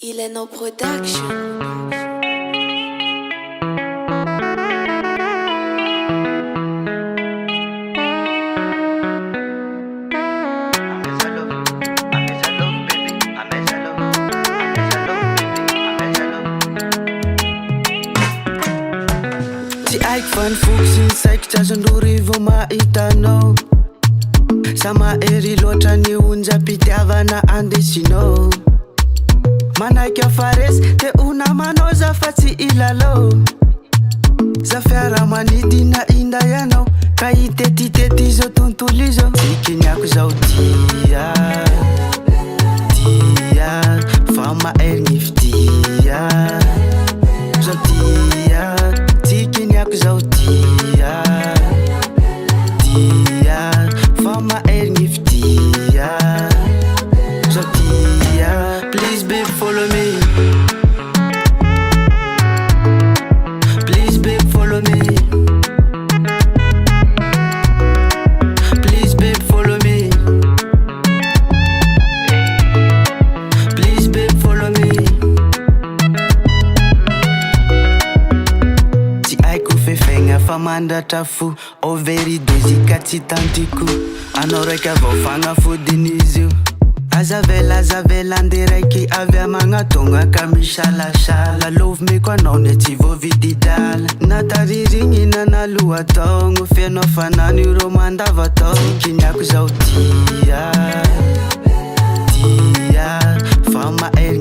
Ileno Production. Fan foksy saiko trasondrory vo mahitanao sa mahery loatra ny onjam-pitiavana andesinao manaiky afaresy te onamanao za fa tsy ilalao za fiaramanidina inda ianao ka hitetitety zao tontolo izao tikiniako zao dia fa mahery ny fitia zao dia tikiniako zao dia fa mahery ny fitia zao dia please babe follow me, please babe follow me, please babe follow me, please babe follow me. Tsy haiko fefegna fa mandratra fo overy dozika tsy tantiko anao raiky avao fagnafodiny izy io azavela ande raiky avy amagnatonga ka misalasala lovomeko anao ne tsy voavididala nataririgny nanalohatogno fianao fanany iro mandavatao tikiniako zao dia fa mahery